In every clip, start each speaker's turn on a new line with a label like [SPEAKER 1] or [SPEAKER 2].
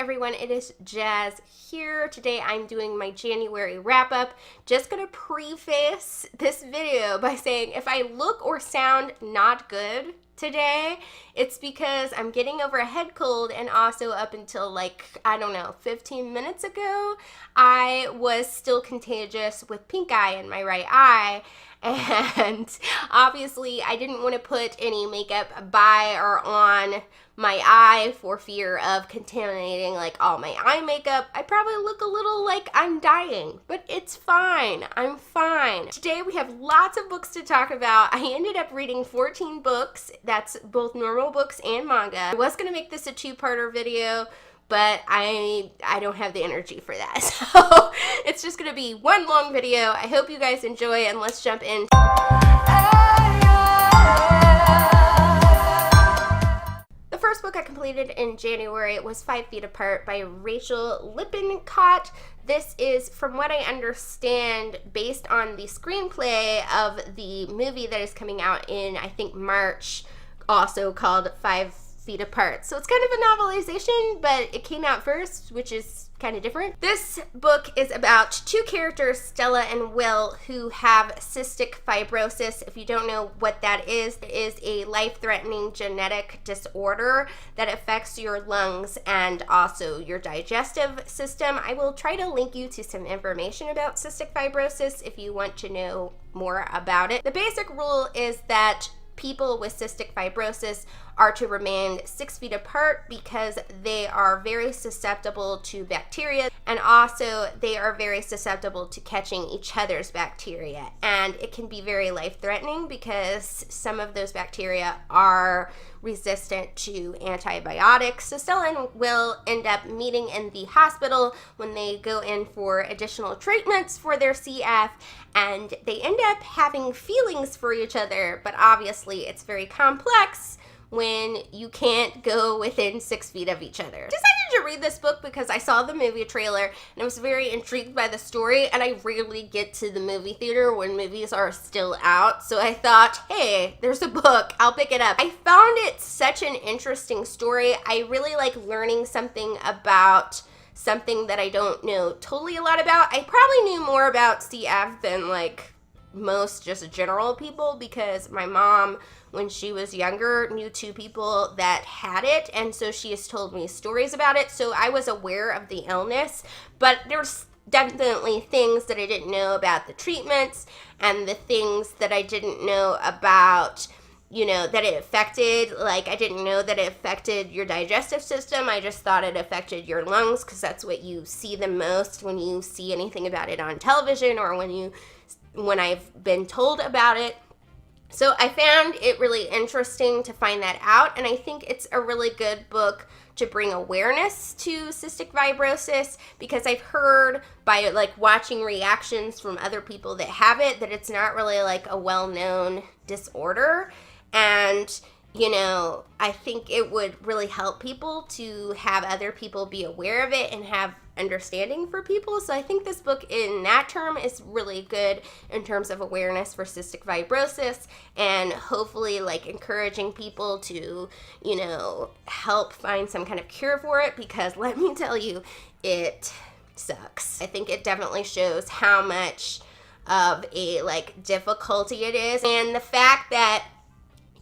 [SPEAKER 1] everyone, it is Jazz here. Today I'm doing my January wrap-up. Just gonna preface this video by saying if I look or sound not good today, it's because I'm getting over a head cold, and also up until like, I don't know, 15 minutes ago, I was still contagious with pink eye in my right eye. And obviously I didn't want to put any makeup by or on my eye for fear of contaminating like all my eye makeup. I probably look a little like I'm dying, but it's fine. I'm fine. Today we have lots of books to talk about. I ended up reading 14 books. That's both normal books and manga. I was going to make this a two-parter video, but I don't have the energy for that. So it's just going to be one long video. I hope you guys enjoy, and let's jump in. The first book I completed in January was 5 Feet Apart by Rachel Lippincott. This is, from what I understand, based on the screenplay of the movie that is coming out in, I think, March, also called 5 Feet Apart. So it's kind of a novelization, but it came out first, which is kind of different. This book is about two characters, Stella and Will, who have cystic fibrosis. If you don't know what that is, it is a life-threatening genetic disorder that affects your lungs and also your digestive system. I will try to link you to some information about cystic fibrosis if you want to know more about it. The basic rule is that people with cystic fibrosis are to remain 6 feet apart because they are very susceptible to bacteria, and also they are very susceptible to catching each other's bacteria. And it can be very life-threatening because some of those bacteria are resistant to antibiotics. So Stella and Will end up meeting in the hospital when they go in for additional treatments for their CF, and they end up having feelings for each other, but obviously it's very complex when you can't go within 6 feet of each other. I decided to read this book because I saw the movie trailer and I was very intrigued by the story, and I rarely get to the movie theater when movies are still out. So I thought, hey, there's a book, I'll pick it up. I found it such an interesting story. I really like learning something about something that I don't know totally a lot about. I probably knew more about CF than like most just general people, because my mom, when she was younger, knew two people that had it, and so she has told me stories about it, so I was aware of the illness. But there's definitely things that I didn't know about the treatments, and the things that I didn't know about, you know, that it affected. Like, I didn't know that it affected your digestive system. I just thought it affected your lungs because that's what you see the most when you see anything about it on television, or when I've been told about it. So I found it really interesting to find that out, and I think it's a really good book to bring awareness to cystic fibrosis, because I've heard by like watching reactions from other people that have it that it's not really like a well-known disorder. And you know, I think it would really help people to have other people be aware of it and have understanding for people. So I think this book in that term is really good in terms of awareness for cystic fibrosis, and hopefully like encouraging people to, you know, help find some kind of cure for it, because let me tell you, it sucks. I think it definitely shows how much of a like difficulty it is, and the fact that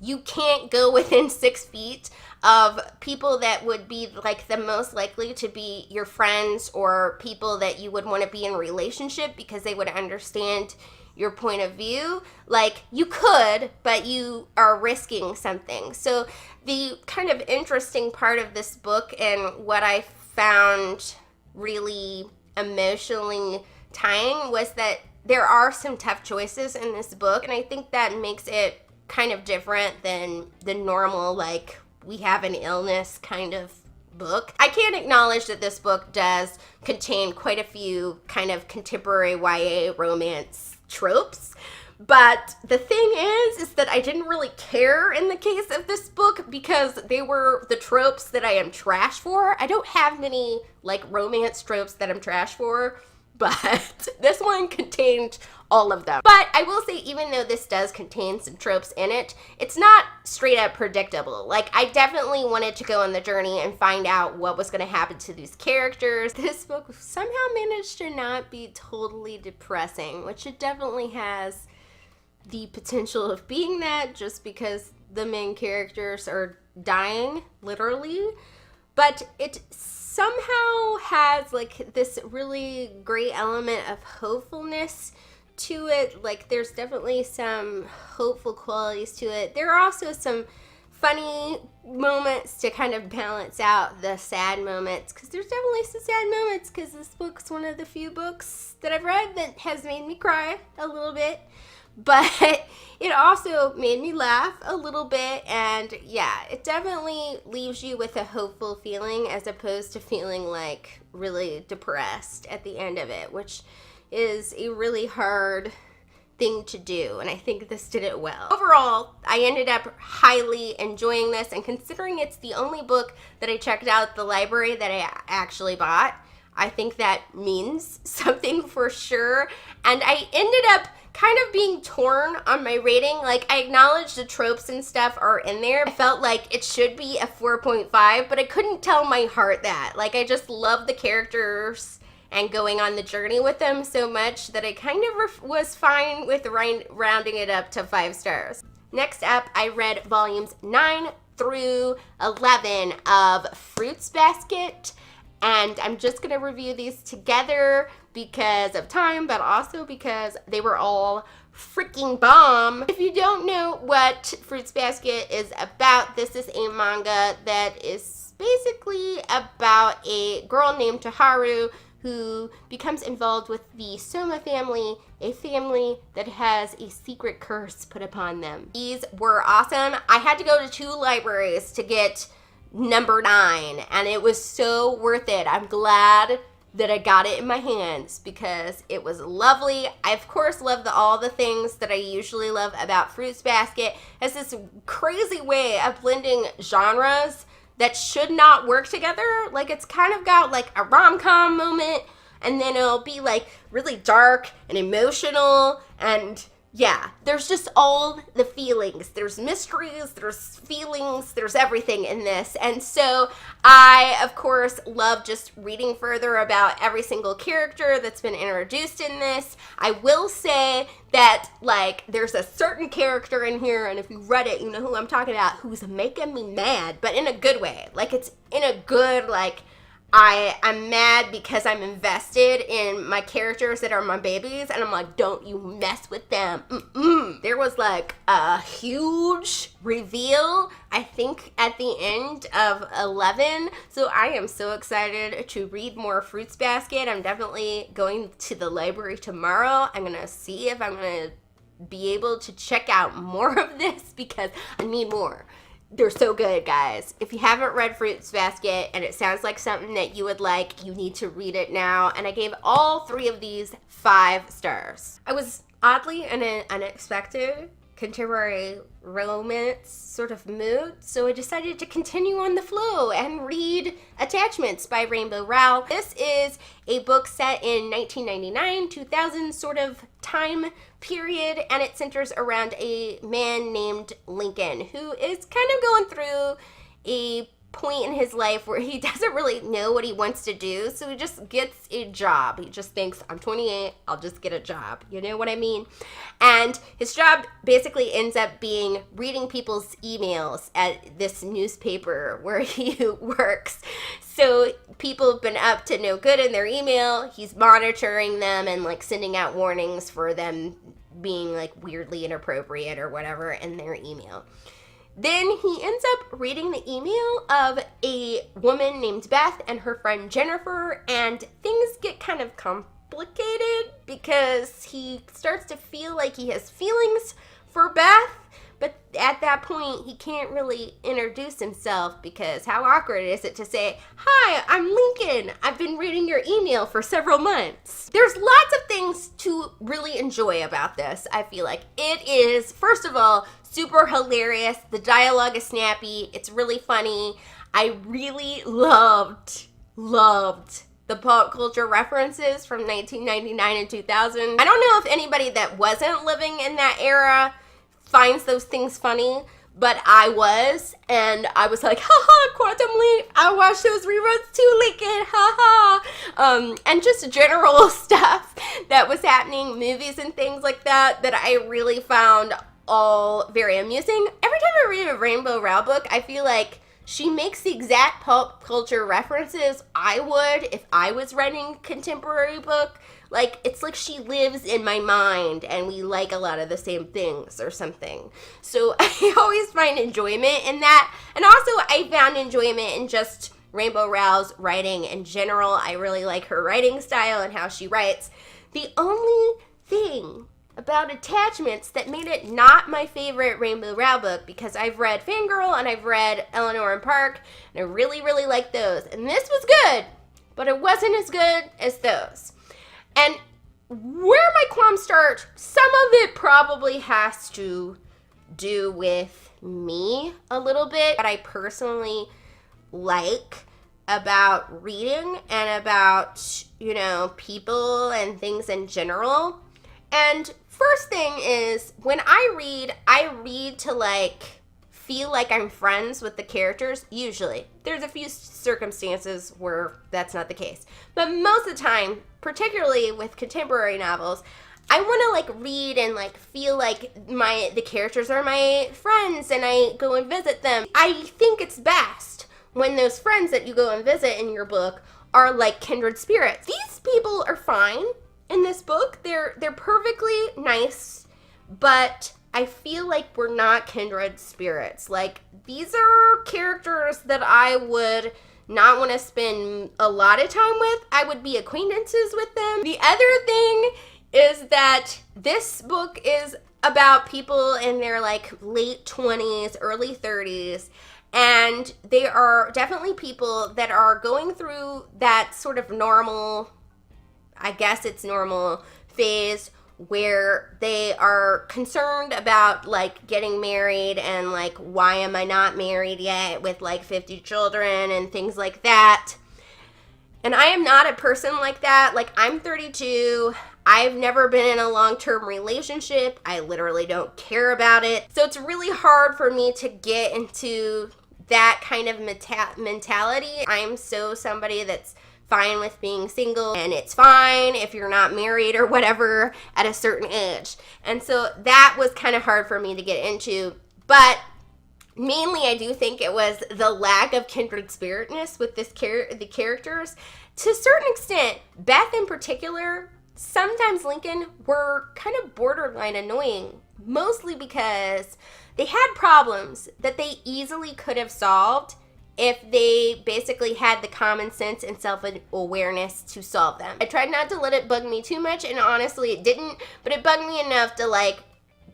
[SPEAKER 1] you can't go within 6 feet of people that would be like the most likely to be your friends or people that you would want to be in a relationship because they would understand your point of view. Like, you could, but you are risking something. So the kind of interesting part of this book, and what I found really emotionally tying, was that there are some tough choices in this book, and I think that makes it kind of different than the normal, like, we have an illness kind of book. I can acknowledge that this book does contain quite a few kind of contemporary YA romance tropes, but the thing is that I didn't really care in the case of this book because they were the tropes that I am trash for. I don't have many like romance tropes that I'm trash for, but this one contained all of them. But I will say, even though this does contain some tropes in it, it's not straight up predictable. Like, I definitely wanted to go on the journey and find out what was going to happen to these characters. This book somehow managed to not be totally depressing, which it definitely has the potential of being that, just because the main characters are dying, literally. But it somehow has like this really great element of hopefulness to it. Like, there's definitely some hopeful qualities to it. There are also some funny moments to kind of balance out the sad moments, because there's definitely some sad moments, because this book's one of the few books that I've read that has made me cry a little bit. But it also made me laugh a little bit, and yeah, it definitely leaves you with a hopeful feeling as opposed to feeling like really depressed at the end of it, which is a really hard thing to do, and I think this did it well. Overall, I ended up highly enjoying this, and considering it's the only book that I checked out at the library that I actually bought, I think that means something for sure. And I ended up kind of being torn on my rating. Like, I acknowledge the tropes and stuff are in there. I felt like it should be a 4.5, but I couldn't tell my heart that. Like, I just love the characters and going on the journey with them so much that I kind of was fine with rounding it up to 5 stars. Next up, I read volumes 9 through 11 of Fruits Basket, and I'm just gonna review these together because of time, but also because they were all freaking bomb. If you don't know what Fruits Basket is about, this is a manga that is basically about a girl named Taharu who becomes involved with the Soma family, a family that has a secret curse put upon them. These were awesome. I had to go to 2 libraries to get number 9, and it was so worth it. I'm glad that I got it in my hands because it was lovely. I, of course, love all the things that I usually love about Fruits Basket. It's this crazy way of blending genres that should not work together. Like, it's kind of got like a rom-com moment, and then it'll be like really dark and emotional, and yeah, there's just all the feelings. There's mysteries, there's feelings, there's everything in this. And so I, of course, love just reading further about every single character that's been introduced in this. I will say that, like, there's a certain character in here, and if you read it, you know who I'm talking about, who's making me mad, but in a good way. Like, it's in a good, like, I'm mad because I'm invested in my characters that are my babies, and I'm like, don't you mess with them. There was like a huge reveal, I think, at the end of 11, so I am so excited to read more Fruits Basket. I'm definitely going to the library tomorrow. I'm gonna see if I'm gonna be able to check out more of this because I need more. They're so good, guys. If you haven't read Fruits Basket and it sounds like something that you would like, you need to read it now. And I gave all 3 of these 5 stars. I was oddly in an unexpected contemporary romance sort of mood, so I decided to continue on the flow and read Attachments by Rainbow Rowell. This is a book set in 1999, 2000 sort of time period, and it centers around a man named Lincoln who is kind of going through a point in his life where he doesn't really know what he wants to do, so he just gets a job. He just thinks, I'm 28, I'll just get a job. You know what I mean? And his job basically ends up being reading people's emails at this newspaper where he works. So people have been up to no good in their email. He's monitoring them and like sending out warnings for them being like weirdly inappropriate or whatever in their email. Then he ends up reading the email of a woman named Beth and her friend Jennifer, and things get kind of complicated because he starts to feel like he has feelings for Beth, but at that point he can't really introduce himself because how awkward is it to say, "Hi, I'm Lincoln. I've been reading your email for several months." There's lots of things to really enjoy about this. I feel like it is, first of all, super hilarious. The dialogue is snappy. It's really funny. I really loved the pop culture references from 1999 and 2000. I don't know if anybody that wasn't living in that era finds those things funny, but I was, and I was like, haha, Quantum Leap, I watched those reruns too, Lincoln, haha. And just general stuff that was happening, movies and things like that I really found all very amusing. Every time I read a Rainbow Rowell book, I feel like she makes the exact pop culture references I would if I was writing a contemporary book. Like, it's like she lives in my mind and we like a lot of the same things or something. So I always find enjoyment in that. And also I found enjoyment in just Rainbow Rowell's writing in general. I really like her writing style and how she writes. The only thing about attachments that made it not my favorite Rainbow Rowell book, because I've read Fangirl and I've read Eleanor and Park, and I really, really like those. And this was good, but it wasn't as good as those. And where my qualms start, some of it probably has to do with me a little bit. What I personally like about reading and about, you know, people and things in general. And first thing is, when I read to like feel like I'm friends with the characters, usually. There's a few circumstances where that's not the case. But most of the time, particularly with contemporary novels, I want to like read and like feel like the characters are my friends and I go and visit them. I think it's best when those friends that you go and visit in your book are like kindred spirits. These people are fine in this book. They're perfectly nice, but I feel like we're not kindred spirits. Like, these are characters that I would not want to spend a lot of time with. I would be acquaintances with them. The other thing is that this book is about people in their like late 20s, early 30s, and they are definitely people that are going through that sort of normal, I guess it's normal phase, where they are concerned about like getting married and like, why am I not married yet with like 50 children and things like that. And I am not a person like that. Like, I'm 32. I've never been in a long-term relationship. I literally don't care about it. So it's really hard for me to get into that kind of mentality. I'm so somebody that's fine with being single, and it's fine if you're not married or whatever at a certain age. And so that was kind of hard for me to get into. But mainly I do think it was the lack of kindred spiritness with the characters. To a certain extent, Beth in particular, sometimes Lincoln, were kind of borderline annoying, mostly because they had problems that they easily could have solved if they basically had the common sense and self-awareness to solve them. I tried not to let it bug me too much, and honestly it didn't, but it bugged me enough to like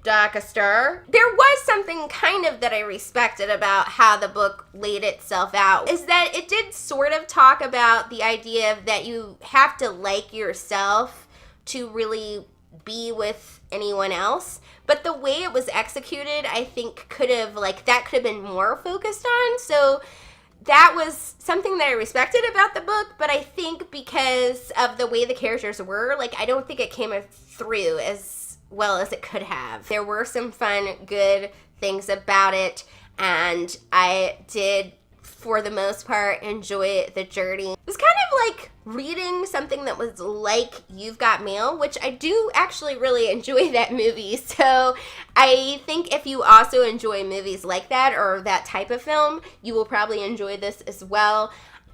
[SPEAKER 1] dock a star. There was something kind of that I respected about how the book laid itself out, is that it did sort of talk about the idea that you have to like yourself to really be with anyone else. But the way it was executed, I think could have been more focused on. So that was something that I respected about the book, but I think because of the way the characters were, like, I don't think it came through as well as it could have. There were some fun, good things about it, and I did, for the most part, enjoy the journey. It was kind of like reading something that was like You've Got Mail, which I do actually really enjoy that movie. So I think if you also enjoy movies like that or that type of film, you will probably enjoy this as well.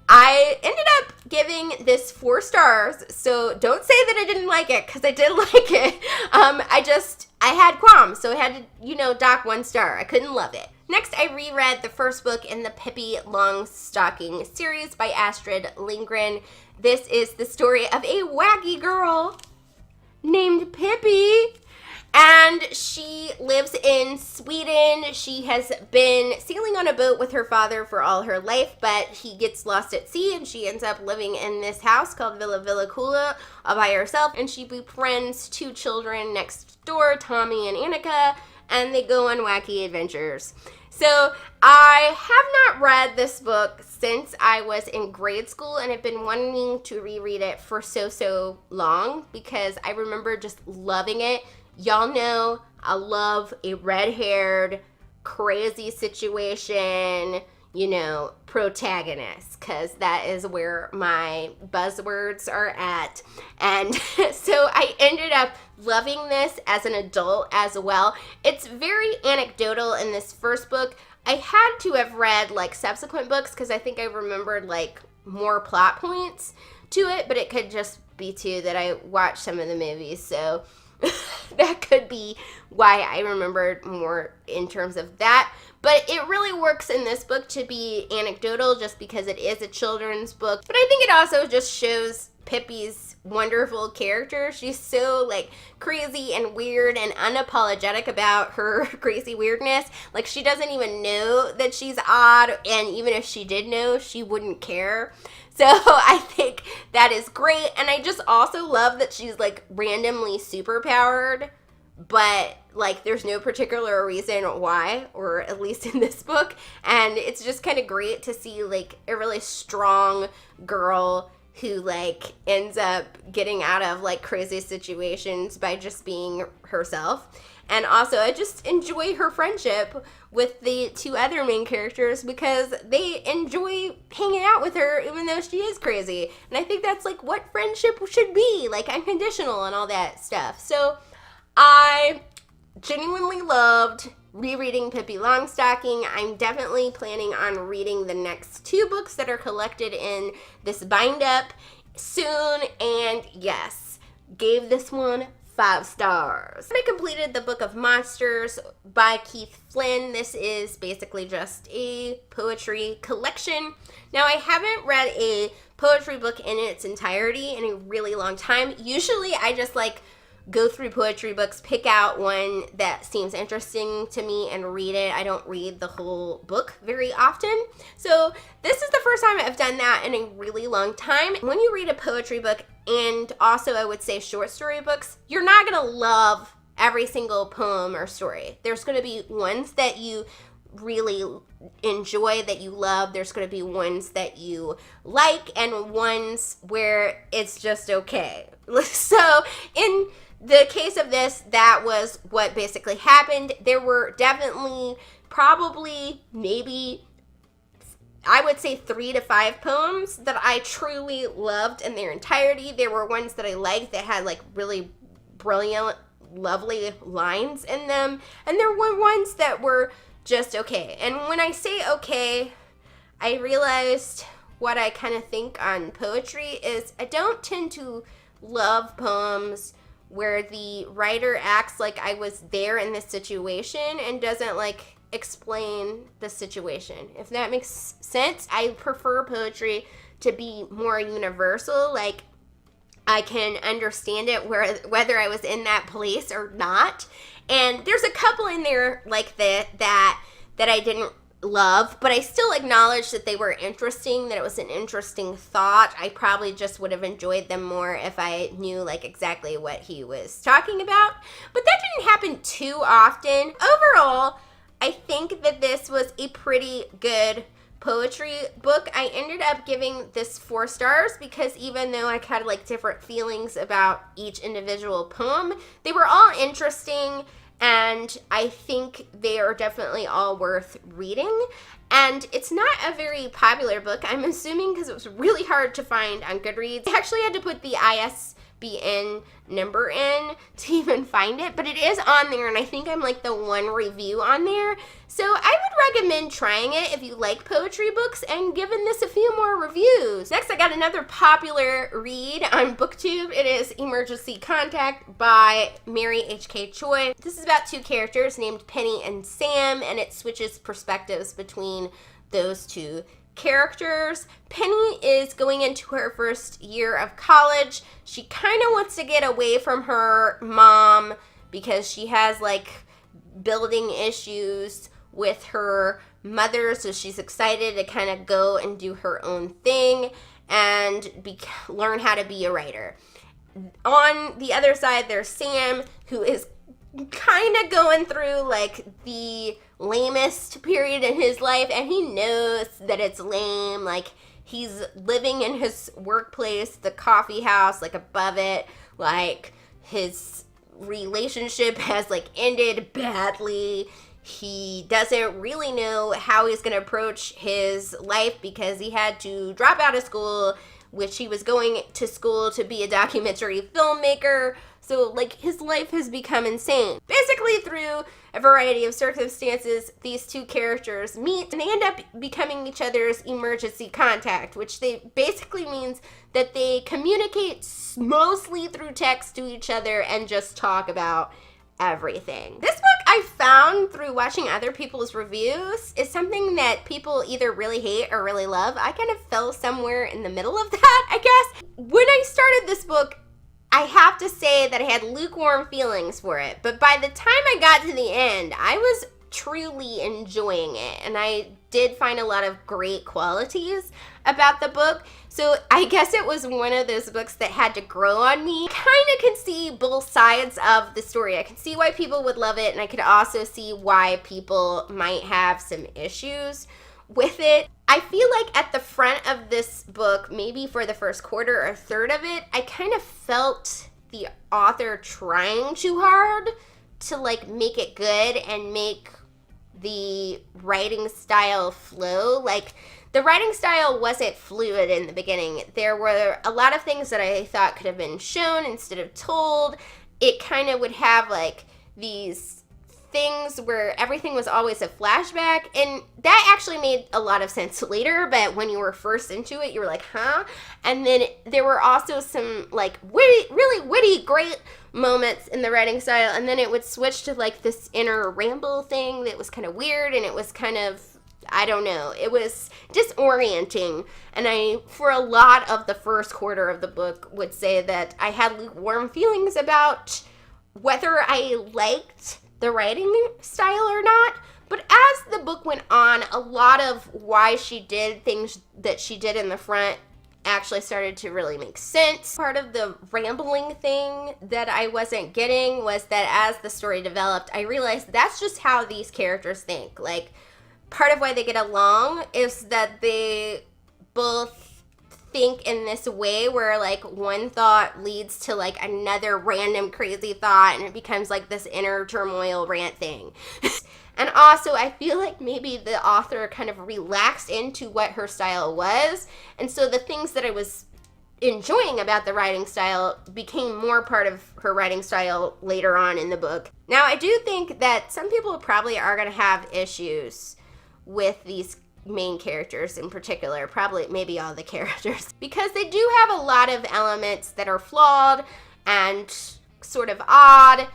[SPEAKER 1] I ended up giving this 4 stars, so don't say that I didn't like it, because I did like it. I had qualms, so I had to, dock 1 star. I couldn't love it. Next, I reread the first book in the Pippi Longstocking series by Astrid Lindgren. This is the story of a wacky girl named Pippi, and she lives in Sweden. She has been sailing on a boat with her father for all her life, but he gets lost at sea, and she ends up living in this house called Villa Villakula all by herself, and she befriends 2 children next door, Tommy and Annika, and they go on wacky adventures. So I have not read this book since I was in grade school, and I've been wanting to reread it for so long because I remember just loving it. Y'all know I love a red-haired, crazy situation, protagonist, because that is where my buzzwords are at. And so I ended up loving this as an adult as well. It's very anecdotal in this first book. I had to have read like subsequent books because I think I remembered like more plot points to it, but it could just be too that I watched some of the movies, so that could be why I remembered more in terms of that. But it really works in this book to be anecdotal just because it is a children's book. But I think it also just shows Pippi's wonderful character. She's so like crazy and weird and unapologetic about her crazy weirdness. Like she doesn't even know that she's odd, and even if she did know, she wouldn't care. So I think that is great. And I just also love that she's like randomly superpowered, but like there's no particular reason why, or at least in this book. And it's just kind of great to see like a really strong girl who like ends up getting out of like crazy situations by just being herself. And also I just enjoy her friendship with the two other main characters because they enjoy hanging out with her even though she is crazy. And I think that's like what friendship should be, like unconditional and all that stuff. So I genuinely loved rereading Pippi Longstocking. I'm definitely planning on reading the next two books that are collected in this bind up soon, and yes, gave this one 5 stars. I completed the Book of Monsters by Keith Flynn. This is basically just a poetry collection. Now, I haven't read a poetry book in its entirety in a really long time. Usually I just like go through poetry books, pick out one that seems interesting to me and read it. I don't read the whole book very often. So this is the first time I've done that in a really long time. When you read a poetry book, and also I would say short story books, you're not gonna love every single poem or story. There's gonna be ones that you really enjoy, that you love. There's going to be ones that you like and ones where it's just okay. So in the case of this, that was what basically happened. There were definitely maybe I would say 3 to 5 poems that I truly loved in their entirety. There were ones that I liked that had like really brilliant, lovely lines in them. And there were ones that were just okay. And when I say okay, I realized what I kind of think on poetry is I don't tend to love poems where the writer acts like I was there in this situation and doesn't like explain the situation. If that makes sense, I prefer poetry to be more universal. Like I can understand it whether I was in that place or not. And there's a couple in there like that I didn't love, but I still acknowledge that they were interesting, that it was an interesting thought. I probably just would have enjoyed them more if I knew like exactly what he was talking about. But that didn't happen too often. Overall, I think that this was a pretty good poetry book. I ended up giving this 4 stars because even though I had like different feelings about each individual poem, they were all interesting, and I think they are definitely all worth reading. And it's not a very popular book, I'm assuming, because it was really hard to find on Goodreads. I actually had to put the ISBN number in to even find it, but it is on there, and I think I'm like the 1 review on there. So I would recommend trying it if you like poetry books and giving this a few more reviews. Next, I got another popular read on BookTube. It is Emergency Contact by Mary H.K. Choi. This is about 2 characters named Penny and Sam, and it switches perspectives between those 2 characters. Penny is going into her first year of college. She kind of wants to get away from her mom because she has like building issues with her mother, so she's excited to kind of go and do her own thing and learn how to be a writer. On the other side, there's Sam, who is kind of going through like the lamest period in his life, and he knows that it's lame. Like, he's living in his workplace, the coffee house, like above it. Like, his relationship has like ended badly. He doesn't really know how he's going to approach his life because he had to drop out of school, which he was going to school to be a documentary filmmaker. So, like, his life has become insane. Basically, through a variety of circumstances, these two characters meet and they end up becoming each other's emergency contact, which basically means that they communicate mostly through text to each other and just talk about everything. This book, I found through watching other people's reviews, is something that people either really hate or really love. I kind of fell somewhere in the middle of that, I guess. When I started this book, I have to say that I had lukewarm feelings for it, but by the time I got to the end, I was truly enjoying it, and I did find a lot of great qualities about the book. So I guess it was one of those books that had to grow on me. Kind of can see both sides of the story. I can see why people would love it, and I could also see why people might have some issues with it. I feel like at the front of this book, maybe for the first quarter or third of it, I kind of felt the author trying too hard to like make it good and make the writing style flow. Like, the writing style wasn't fluid in the beginning. There were a lot of things that I thought could have been shown instead of told. It kind of would have like these things where everything was always a flashback, and that actually made a lot of sense later, but when you were first into it, you were like, huh? And then there were also some like really witty, great moments in the writing style, and then it would switch to like this inner ramble thing that was kind of weird, and it was kind of, I don't know, it was disorienting. And I, for a lot of the first quarter of the book, would say that I had lukewarm feelings about whether I liked the writing style or not. But as the book went on, a lot of why she did things that she did in the front actually started to really make sense. Part of the rambling thing that I wasn't getting was that as the story developed, I realized that's just how these characters think. Like, part of why they get along is that they both think in this way where like one thought leads to like another random crazy thought, and it becomes like this inner turmoil rant thing. And also, I feel like maybe the author kind of relaxed into what her style was, and so the things that I was enjoying about the writing style became more part of her writing style later on in the book. Now, I do think that some people probably are going to have issues with these main characters in particular, probably maybe all the characters, because they do have a lot of elements that are flawed and sort of odd,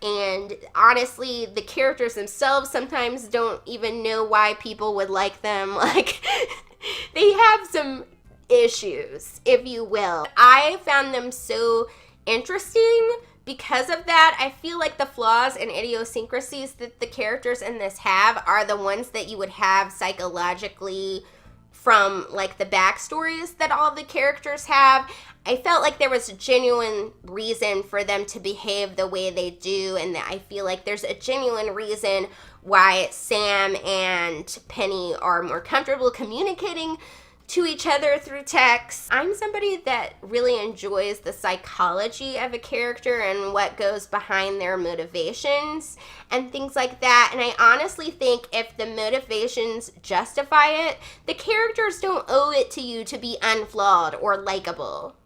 [SPEAKER 1] and honestly, the characters themselves sometimes don't even know why people would like them. Like, they have some issues, if you will. I found them so interesting because of that. I feel like the flaws and idiosyncrasies that the characters in this have are the ones that you would have psychologically from like the backstories that all the characters have. I felt like there was a genuine reason for them to behave the way they do, and that I feel like there's a genuine reason why Sam and Penny are more comfortable communicating to each other through text. I'm somebody that really enjoys the psychology of a character and what goes behind their motivations and things like that. And I honestly think if the motivations justify it, the characters don't owe it to you to be unflawed or likable.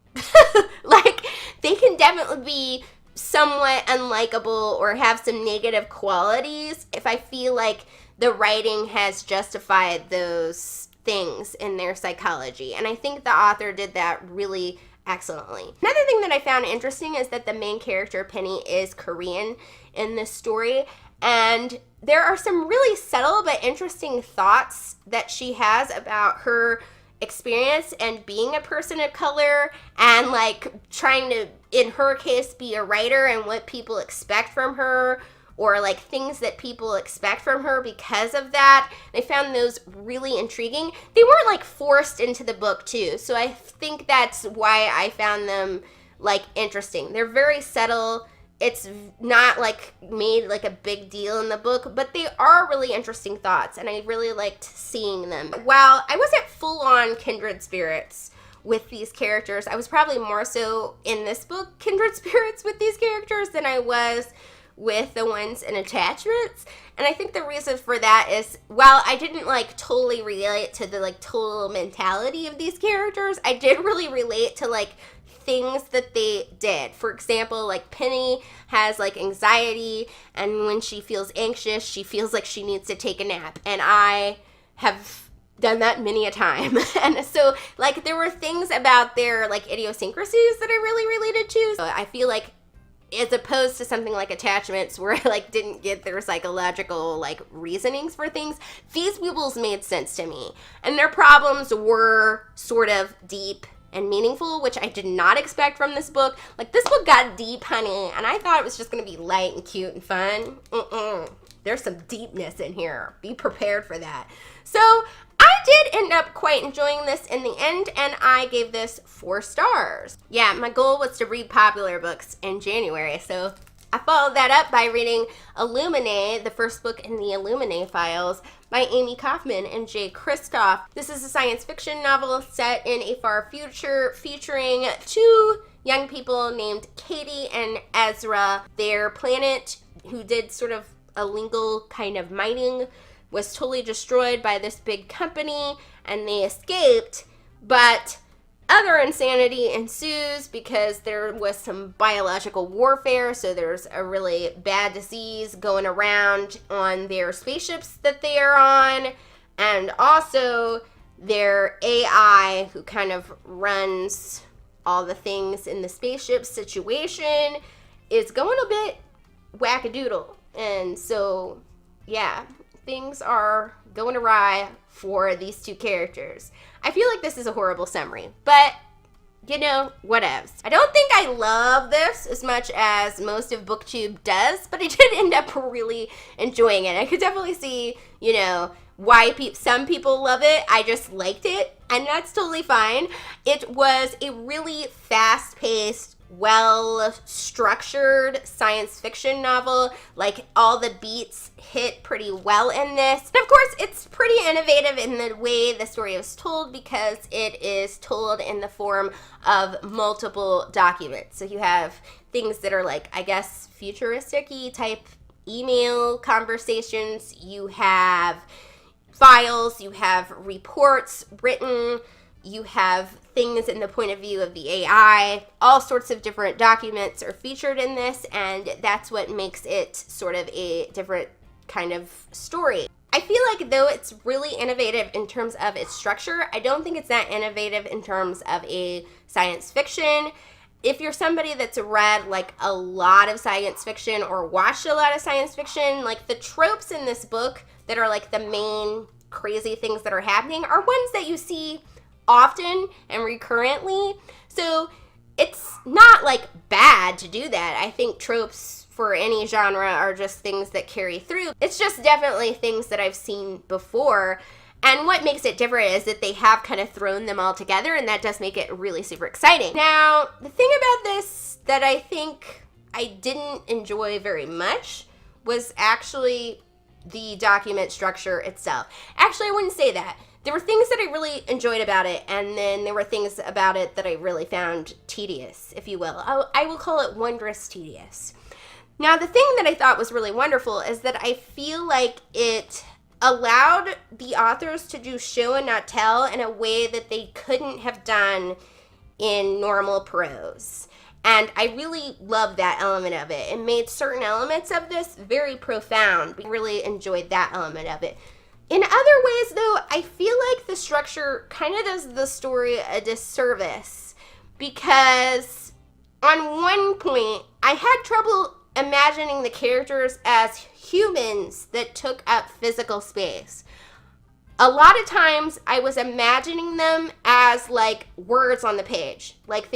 [SPEAKER 1] Like, they can definitely be somewhat unlikable or have some negative qualities if I feel like the writing has justified those things in their psychology. And I think the author did that really excellently. Another thing that I found interesting is that the main character, Penny, is Korean in this story. And there are some really subtle but interesting thoughts that she has about her experience and being a person of color, and like trying to, in her case, be a writer and what people expect from her, or like things that people expect from her because of that. I found those really intriguing. They weren't like forced into the book too, so I think that's why I found them like interesting. They're very subtle, it's not like made like a big deal in the book, but they are really interesting thoughts, and I really liked seeing them. While I wasn't full on kindred spirits with these characters, I was probably more so in this book kindred spirits with these characters than I was with the ones in attachments. And I think the reason for that is, while I didn't like totally relate to the like total mentality of these characters, I did really relate to like things that they did. For example, like Penny has like anxiety, and when she feels anxious, she feels like she needs to take a nap, and I have done that many a time. And so like there were things about their like idiosyncrasies that I really related to. So I feel like, as opposed to something like attachments where I like didn't get their psychological like reasonings for things, these people's made sense to me, and their problems were sort of deep and meaningful, which I did not expect from this book. Like, this book got deep, honey, and I thought it was just gonna be light and cute and fun. There's some deepness in here. Be prepared for that. So I did end up quite enjoying this in the end, and I gave this 4 stars. Yeah, my goal was to read popular books in January, so I followed that up by reading Illuminae, the first book in the Illuminae files by Amy Kaufman and Jay Kristoff. This is a science fiction novel set in a far future featuring 2 young people named Katie and Ezra. Their planet, who did sort of illegal kind of mining, was totally destroyed by this big company, and they escaped, but other insanity ensues because there was some biological warfare. So there's a really bad disease going around on their spaceships that they are on, and also their AI, who kind of runs all the things in the spaceship situation, is going a bit wackadoodle. And so, yeah, things are going awry for these 2 characters. I feel like this is a horrible summary, but you know, whatevs. I don't think I love this as much as most of BookTube does, but I did end up really enjoying it. I could definitely see, you know, why some people love it. I just liked it, and that's totally fine. It was a really fast-paced, well-structured science fiction novel. Like, all the beats hit pretty well in this. And of course, it's pretty innovative in the way the story is told, because it is told in the form of multiple documents. So you have things that are like, I guess, futuristic-y type email conversations. You have files, you have reports written, you have things in the point of view of the AI. All sorts of different documents are featured in this, and that's what makes it sort of a different kind of story. I feel like, though it's really innovative in terms of its structure, I don't think it's that innovative in terms of a science fiction. If you're somebody that's read like a lot of science fiction or watched a lot of science fiction, like the tropes in this book that are like the main crazy things that are happening are ones that you see often and recurrently. So it's not like bad to do that. I think tropes for any genre are just things that carry through. It's just definitely things that I've seen before. And what makes it different is that they have kind of thrown them all together, and that does make it really super exciting. Now, the thing about this that I think I didn't enjoy very much was actually the document structure itself. Actually, I wouldn't say that. There were things that I really enjoyed about it, and then there were things about it that I really found tedious, if you will. I will call it wondrous tedious. Now, the thing that I thought was really wonderful is that I feel like it allowed the authors to do show and not tell in a way that they couldn't have done in normal prose. And I really love that element of it. It made certain elements of this very profound. I really enjoyed that element of it. In other ways, though, I feel like the structure kind of does the story a disservice, because on one point, I had trouble imagining the characters as humans that took up physical space. A lot of times, I was imagining them as, like, words on the page. Like,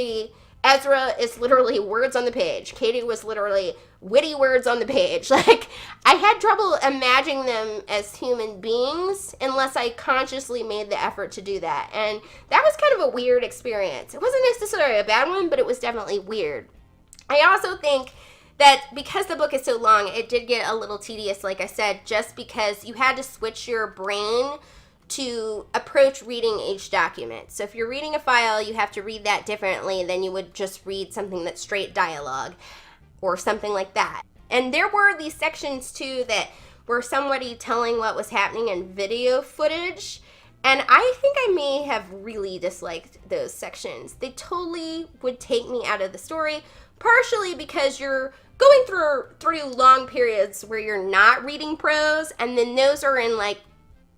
[SPEAKER 1] Ezra is literally words on the page. Katie was literally witty words on the page. Like, I had trouble imagining them as human beings unless I consciously made the effort to do that. And that was kind of a weird experience. It wasn't necessarily a bad one, but it was definitely weird. I also think that because the book is so long, it did get a little tedious, like I said, just because you had to switch your brain to approach reading each document. So if you're reading a file, you have to read that differently than you would just read something that's straight dialogue or something like that. And there were these sections too that were somebody telling what was happening in video footage, and I think I may have really disliked those sections. They totally would take me out of the story, partially because you're going through long periods where you're not reading prose, and then those are in like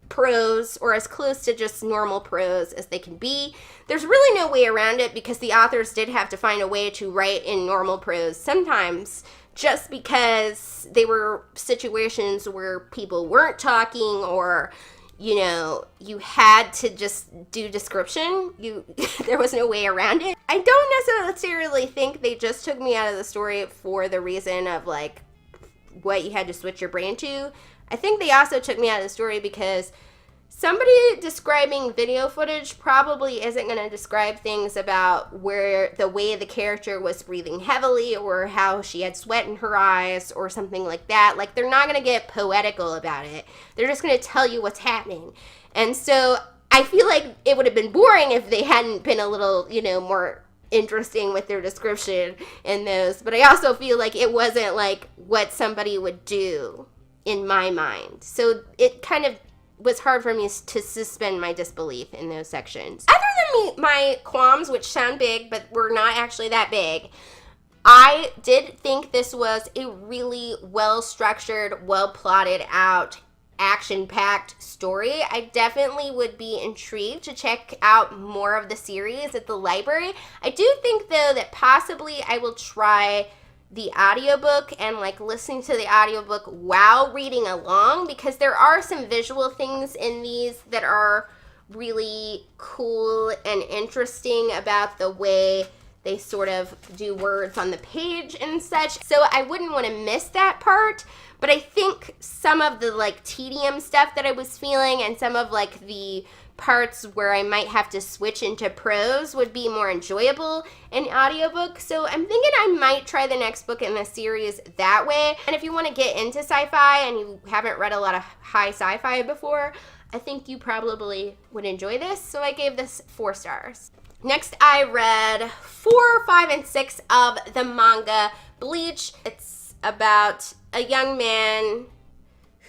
[SPEAKER 1] prose or as close to just normal prose as they can be. There's really no way around it because the authors did have to find a way to write in normal prose sometimes, just because they were situations where people weren't talking, or you know, you had to just do description. There was no way around it. I don't necessarily think they just took me out of the story for the reason of like what you had to switch your brain to. I think they also took me out of the story because somebody describing video footage probably isn't going to describe things about where the way the character was breathing heavily or how she had sweat in her eyes or something like that. Like, they're not going to get poetical about it. They're just going to tell you what's happening. And so I feel like it would have been boring if they hadn't been a little, you know, more interesting with their description in those. But I also feel like it wasn't like what somebody would do in my mind. So it kind of was hard for me to suspend my disbelief in those sections. Other than my qualms, which sound big, but were not actually that big, I did think this was a really well-structured, well-plotted out, action-packed story. I definitely would be intrigued to check out more of the series at the library. I do think, though, that possibly I will try the audiobook and like listening to the audiobook while reading along, because there are some visual things in these that are really cool and interesting about the way they sort of do words on the page and such. So I wouldn't want to miss that part. But I think some of the like tedium stuff that I was feeling and some of like the parts where I might have to switch into prose would be more enjoyable in audiobook. So I'm thinking I might try the next book in the series that way. And if you want to get into sci-fi and you haven't read a lot of high sci-fi before, I think you probably would enjoy this. So I gave this 4 stars. Next, I read 4, 5, and 6 of the manga Bleach. It's about a young man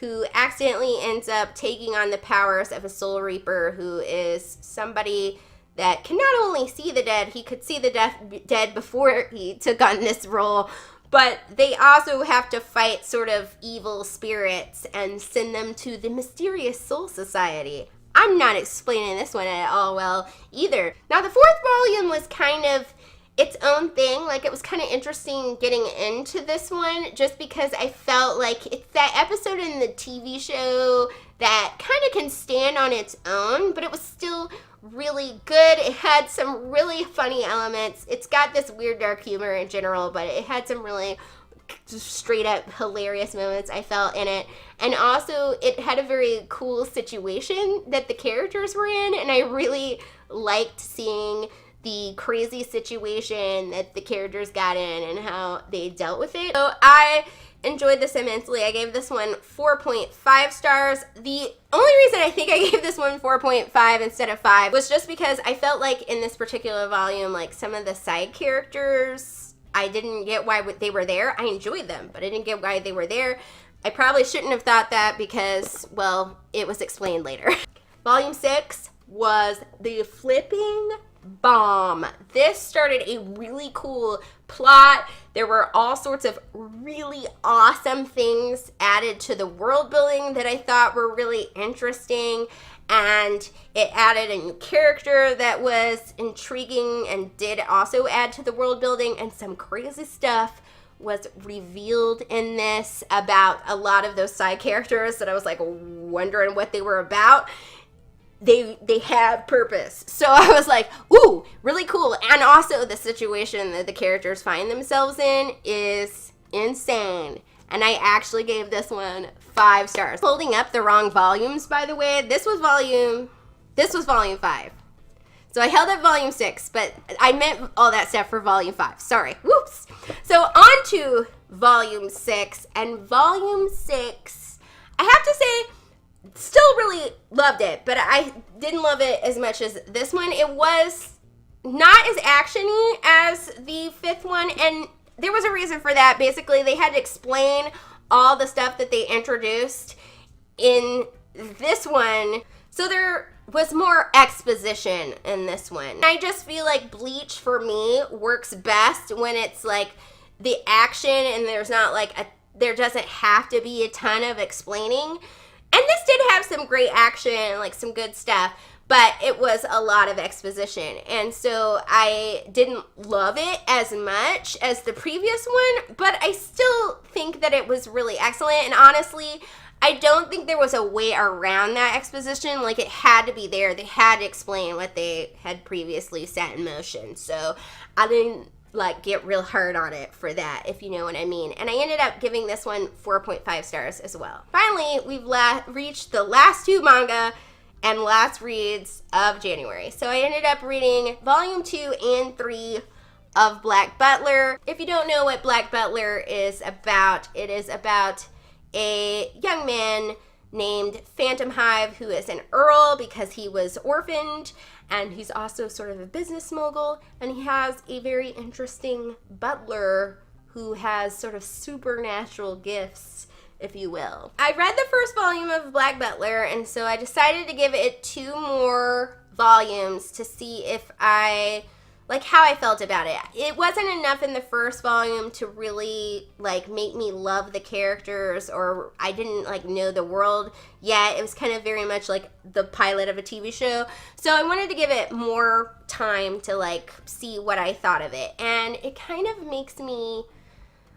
[SPEAKER 1] who accidentally ends up taking on the powers of a Soul Reaper, who is somebody that can not only see the dead, he could see the dead before he took on this role, but they also have to fight sort of evil spirits and send them to the mysterious Soul Society. I'm not explaining this one at all well either. Now, the 4th volume was kind of its own thing. Like, it was kind of interesting getting into this one just because I felt like it's that episode in the TV show that kind of can stand on its own, but it was still really good. It had some really funny elements. It's got this weird dark humor in general, but it had some really straight up hilarious moments I felt in it. And also it had a very cool situation that the characters were in, and I really liked seeing the crazy situation that the characters got in and how they dealt with it. So I enjoyed this immensely. I gave this one 4.5 stars. The only reason I think I gave this one 4.5 instead of 5 was just because I felt like in this particular volume, like some of the side characters, I didn't get why they were there. I enjoyed them, but I didn't get why they were there. I probably shouldn't have thought that because, well, it was explained later. Volume 6 was The Flipping Bomb. This started a really cool plot. There were all sorts of really awesome things added to the world building that I thought were really interesting, and it added a new character that was intriguing and did also add to the world building, and some crazy stuff was revealed in this about a lot of those side characters that I was like wondering what they were about. They have purpose. So I was like, ooh, really cool. And also the situation that the characters find themselves in is insane. And I actually gave this one 5 stars. Holding up the wrong volumes, by the way. This was volume 5. So I held up volume 6, but I meant all that stuff for volume 5. Sorry. Whoops. So on to volume 6. And volume 6, I have to say, still really loved it, but I didn't love it as much as this one. It was not as action-y as the 5th one, and there was a reason for that. Basically, they had to explain all the stuff that they introduced in this one. So there was more exposition in this one. I just feel like Bleach for me works best when it's like the action and there's not like there doesn't have to be a ton of explaining. And this did have some great action, like some good stuff, but it was a lot of exposition. And so I didn't love it as much as the previous one, but I still think that it was really excellent. And honestly, I don't think there was a way around that exposition. Like, it had to be there. They had to explain what they had previously set in motion. So I didn't like get real hard on it for that, if you know what I mean. And I ended up giving this one 4.5 stars as well. Finally, we've reached the last 2 manga and last reads of January. So I ended up reading volume 2 and 3 of Black Butler. If you don't know what Black Butler is about, it is about a young man named Phantom Hive who is an earl because he was orphaned, and he's also sort of a business mogul, and he has a very interesting butler who has sort of supernatural gifts, if you will. I read the first volume of Black Butler, and so I decided to give it 2 more volumes to see if like how I felt about it. It wasn't enough in the first volume to really like make me love the characters, or I didn't like know the world yet. It was kind of very much like the pilot of a TV show. So I wanted to give it more time to like see what I thought of it. And it kind of makes me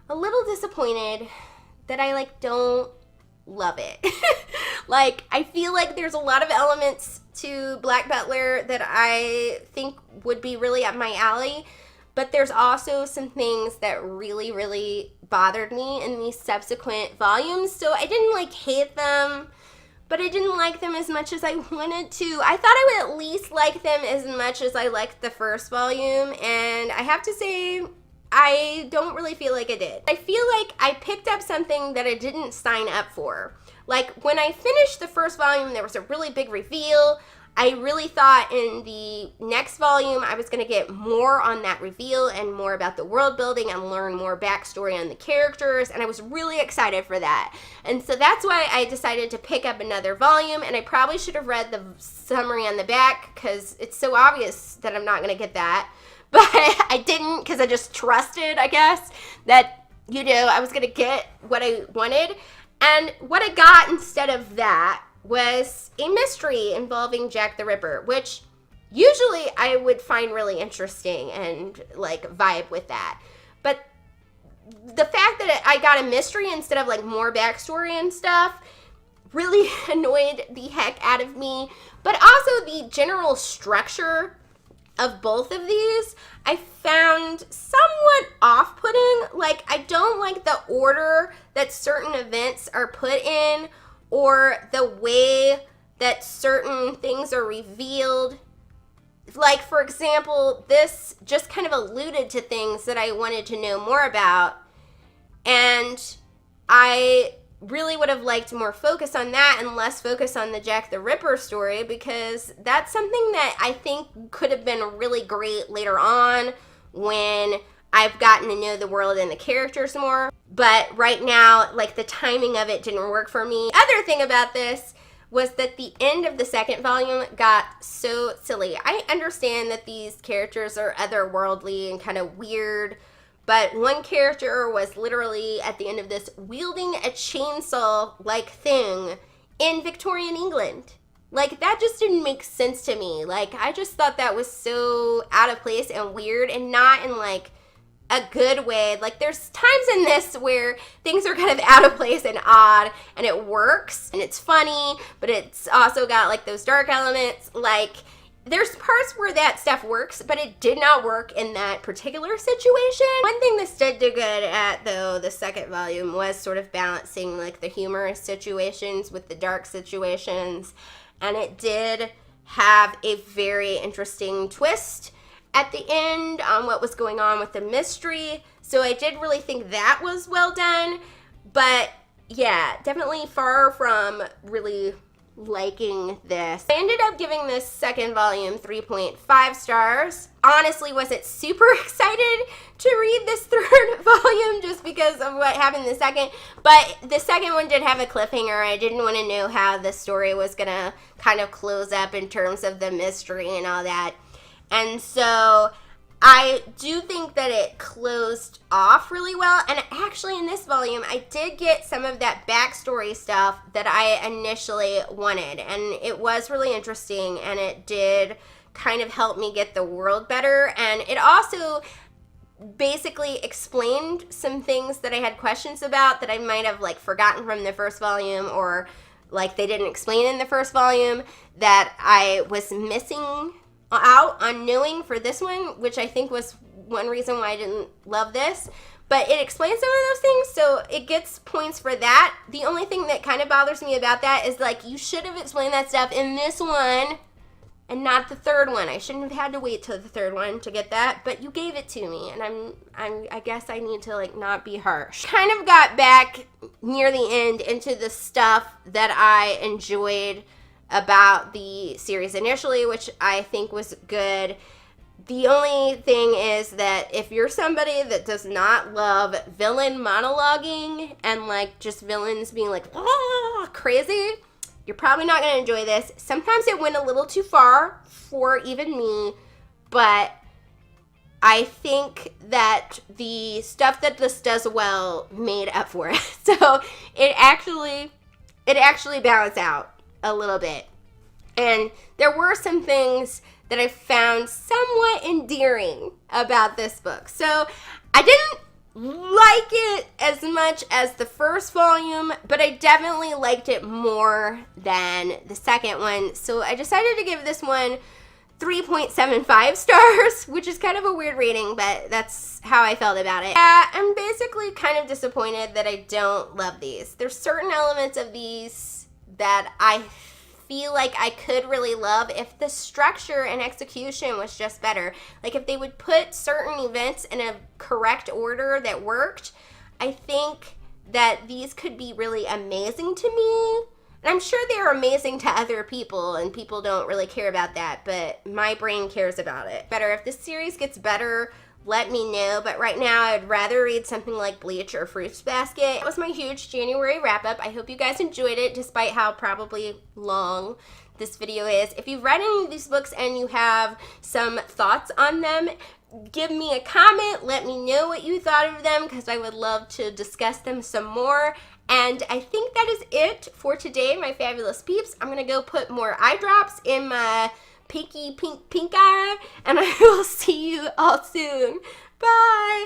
[SPEAKER 1] a little disappointed that I like don't love it. Like, I feel like there's a lot of elements to Black Butler that I think would be really up my alley, but there's also some things that really, really bothered me in these subsequent volumes. So I didn't like hate them, but I didn't like them as much as I wanted to. I thought I would at least like them as much as I liked the first volume, and I have to say, I don't really feel like I did. I feel like I picked up something that I didn't sign up for. Like, when I finished the first volume, there was a really big reveal. I really thought in the next volume I was going to get more on that reveal and more about the world building and learn more backstory on the characters, and I was really excited for that. And so that's why I decided to pick up another volume, and I probably should have read the summary on the back because it's so obvious that I'm not going to get that. But I didn't, because I just trusted, I guess, that, you know, I was going to get what I wanted. And what I got instead of that was a mystery involving Jack the Ripper, which usually I would find really interesting and, like, vibe with that. But the fact that I got a mystery instead of, like, more backstory and stuff really annoyed the heck out of me. But also the general structure of both of these I found somewhat off-putting. Like, I don't like the order that certain events are put in or the way that certain things are revealed. Like, for example, this just kind of alluded to things that I wanted to know more about, and I really would have liked more focus on that and less focus on the Jack the Ripper story, because that's something that I think could have been really great later on when I've gotten to know the world and the characters more. But right now, like, the timing of it didn't work for me. Other thing about this was that the end of the second volume got so silly. I understand that these characters are otherworldly and kind of weird, but one character was literally, at the end of this, wielding a chainsaw-like thing in Victorian England. Like, that just didn't make sense to me. Like, I just thought that was so out of place and weird, and not in, like, a good way. Like, there's times in this where things are kind of out of place and odd, and it works, and it's funny, but it's also got, like, those dark elements. Like, there's parts where that stuff works, but it did not work in that particular situation. One thing this did do good at, though, the second volume, was sort of balancing, like, the humorous situations with the dark situations. And it did have a very interesting twist at the end on what was going on with the mystery. So I did really think that was well done. But yeah, definitely far from really liking this. I ended up giving this second volume 3.5 stars. Honestly, wasn't super excited to read this third volume just because of what happened in the second, but the second one did have a cliffhanger. I didn't want to know how the story was gonna kind of close up in terms of the mystery and all that. And so I do think that it closed off really well, and actually in this volume I did get some of that backstory stuff that I initially wanted, and it was really interesting, and it did kind of help me get the world better, and it also basically explained some things that I had questions about that I might have like forgotten from the first volume, or like they didn't explain in the first volume that I was missing out on knowing for this one, which I think was one reason why I didn't love this. But it explains some of those things, so it gets points for that. The only thing that kind of bothers me about that is like you should have explained that stuff in this one and not the third one. I shouldn't have had to wait till the third one to get that, but you gave it to me, and I guess I need to like not be harsh. Kind of got back near the end into the stuff that I enjoyed about the series initially, which I think was good. The only thing is that if you're somebody that does not love villain monologuing and like just villains being like crazy, you're probably not going to enjoy this. Sometimes it went a little too far for even me, but I think that the stuff that this does well made up for it. So it actually balanced out a little bit. And there were some things that I found somewhat endearing about this book. So I didn't like it as much as the first volume, but I definitely liked it more than the second one. So I decided to give this one 3.75 stars, which is kind of a weird rating, but that's how I felt about it. Yeah, I'm basically kind of disappointed that I don't love these. There's certain elements of these that I feel like I could really love if the structure and execution was just better. Like if they would put certain events in a correct order that worked, I think that these could be really amazing to me. And I'm sure they're amazing to other people, and people don't really care about that, but my brain cares about it. Better if this series gets better, let me know, but right now I'd rather read something like Bleach or Fruits Basket. That was my huge January wrap-up. I hope you guys enjoyed it, despite how probably long this video is. If you've read any of these books and you have some thoughts on them, give me a comment. Let me know what you thought of them, because I would love to discuss them some more. And I think that is it for today, my fabulous peeps. I'm going to go put more eye drops in my pinky pink eye, and I will see you all soon. Bye!